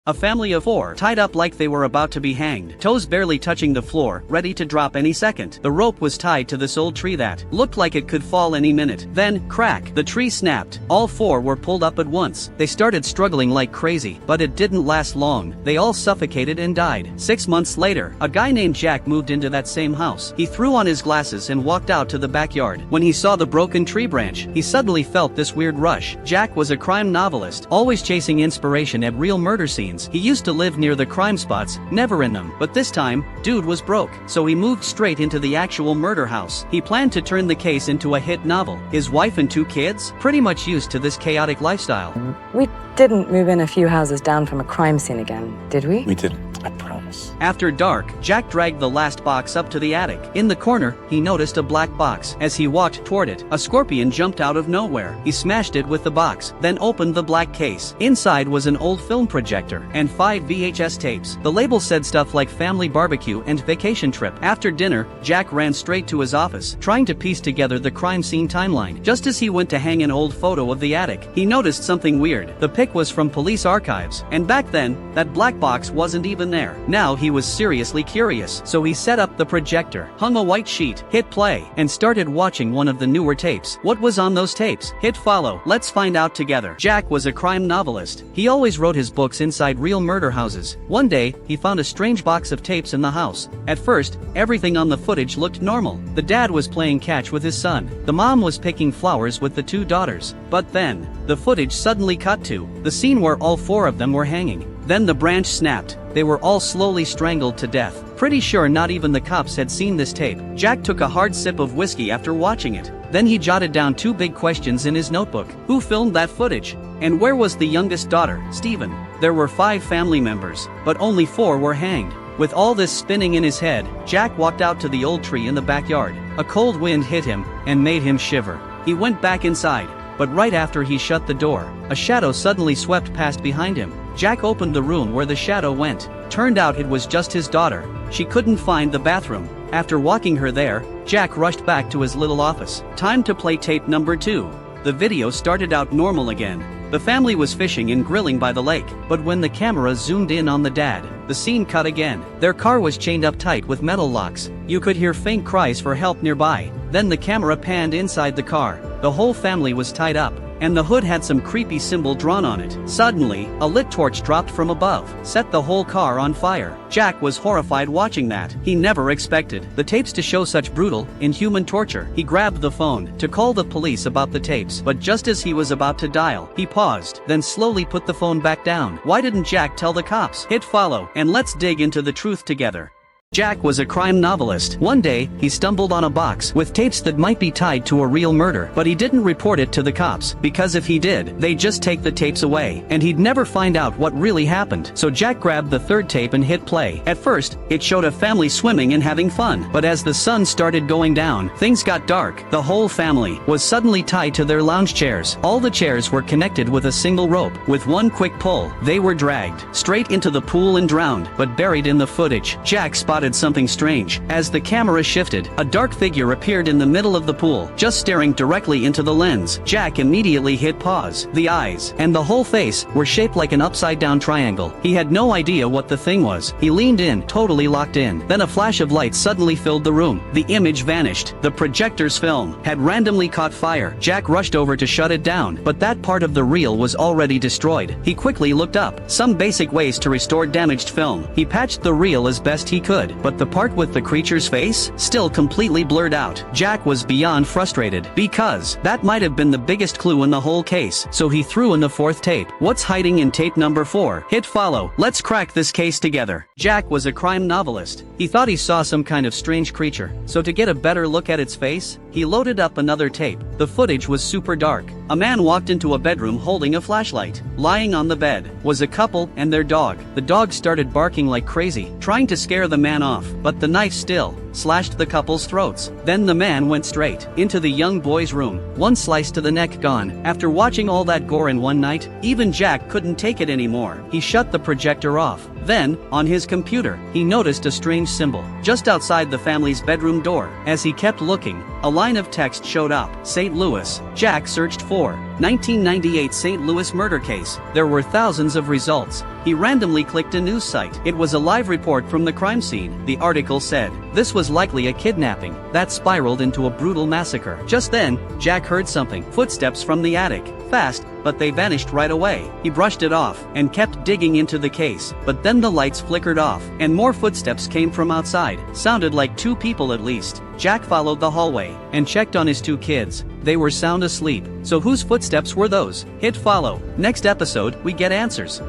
A family of 4 tied up like they were about to be hanged, toes barely touching the floor, ready to drop any second. The rope was tied to this old tree that looked like it could fall any minute. Then, crack, the tree snapped. All 4 were pulled up at once. They started struggling like crazy, but it didn't last long. They all suffocated and died. 6 months later, a guy named Jack moved into that same house. He threw on his glasses and walked out to the backyard. When he saw the broken tree branch, he suddenly felt this weird rush. Jack was a crime novelist, always chasing inspiration at real murder scenes. He used to live near the crime spots, never in them. But this time, dude was broke, so he moved straight into the actual murder house. He planned to turn the case into a hit novel. His wife and 2 kids, pretty much used to this chaotic lifestyle. We didn't move in a few houses down from a crime scene again, did we? We didn't, I promise. After dark, Jack dragged the last box up to the attic. In the corner, he noticed a black box. As he walked toward it, a scorpion jumped out of nowhere. He smashed it with the box, then opened the black case. Inside was an old film projector and 5 VHS tapes. The label said stuff like family barbecue and vacation trip. After dinner, Jack ran straight to his office, trying to piece together the crime scene timeline. Just as he went to hang an old photo of the attic, he noticed something weird. The pic was from police archives, and back then, that black box wasn't even there. Now he was seriously curious, so he set up the projector, hung a white sheet, hit play, and started watching one of the newer tapes. What was on those tapes? Hit follow. Let's find out together. Jack was a crime novelist. He always wrote his books inside real murder houses. One day, he found a strange box of tapes in the house. At first, everything on the footage looked normal. The dad was playing catch with his son. The mom was picking flowers with the 2 daughters. But then, the footage suddenly cut to the scene where all 4 of them were hanging. Then the branch snapped. They were all slowly strangled to death. Pretty sure not even the cops had seen this tape. Jack took a hard sip of whiskey after watching it. Then he jotted down 2 big questions in his notebook. Who filmed that footage? And where was the youngest daughter, Stephen? There were 5 family members, but only 4 were hanged. With all this spinning in his head, Jack walked out to the old tree in the backyard. A cold wind hit him and made him shiver. He went back inside, but right after he shut the door, a shadow suddenly swept past behind him. Jack opened the room where the shadow went. Turned out it was just his daughter. She couldn't find the bathroom. After walking her there, Jack rushed back to his little office. Time to play tape number 2. The video started out normal again. The family was fishing and grilling by the lake, but when the camera zoomed in on the dad, the scene cut again. Their car was chained up tight with metal locks. You could hear faint cries for help nearby. Then the camera panned inside the car. The whole family was tied up, and the hood had some creepy symbol drawn on it. Suddenly, a lit torch dropped from above, set the whole car on fire. Jack was horrified watching that. He never expected the tapes to show such brutal, inhuman torture. He grabbed the phone to call the police about the tapes, but just as he was about to dial, he paused, then slowly put the phone back down. Why didn't Jack tell the cops? Hit follow, and let's dig into the truth together. Jack was a crime novelist. One day, he stumbled on a box with tapes that might be tied to a real murder, but he didn't report it to the cops, because if he did, they'd just take the tapes away, and he'd never find out what really happened. So Jack grabbed the 3rd tape and hit play. At first, it showed a family swimming and having fun, but as the sun started going down, things got dark. The whole family was suddenly tied to their lounge chairs. All the chairs were connected with a single rope. With one quick pull, they were dragged straight into the pool and drowned. But buried in the footage, Jack spotted something strange. As the camera shifted, a dark figure appeared in the middle of the pool, just staring directly into the lens. Jack immediately hit pause. The eyes and the whole face were shaped like an upside-down triangle. He had no idea what the thing was. He leaned in, totally locked in. Then a flash of light suddenly filled the room. The image vanished. The projector's film had randomly caught fire. Jack rushed over to shut it down, but that part of the reel was already destroyed. He quickly looked up some basic ways to restore damaged film. He patched the reel as best he could, but the part with the creature's face still completely blurred out. Jack was beyond frustrated, because that might have been the biggest clue in the whole case. So he threw in the 4th tape. What's hiding in tape number 4? Hit follow. Let's crack this case together. Jack was a crime novelist. He thought he saw some kind of strange creature, so to get a better look at its face, he loaded up another tape. The footage was super dark. A man walked into a bedroom holding a flashlight. Lying on the bed was a couple and their dog. The dog started barking like crazy, trying to scare the man off, but the knife still slashed the couple's throats. Then the man went straight into the young boy's room, one slice to the neck gone. After watching all that gore in one night, even Jack couldn't take it anymore. He shut the projector off. Then, on his computer, he noticed a strange symbol just outside the family's bedroom door. As he kept looking, a line of text showed up. St. Louis. Jack searched for 1998 St. Louis murder case. There were thousands of results. He randomly clicked a news site. It was a live report from the crime scene. The article said, this was likely a kidnapping that spiraled into a brutal massacre. Just then, Jack heard something. Footsteps from the attic. Fast, but they vanished right away. He brushed it off and kept digging into the case. But then the lights flickered off, and more footsteps came from outside. Sounded like two people at least. Jack followed the hallway and checked on his two kids. They were sound asleep. So whose footsteps were those? Hit follow. Next episode, we get answers.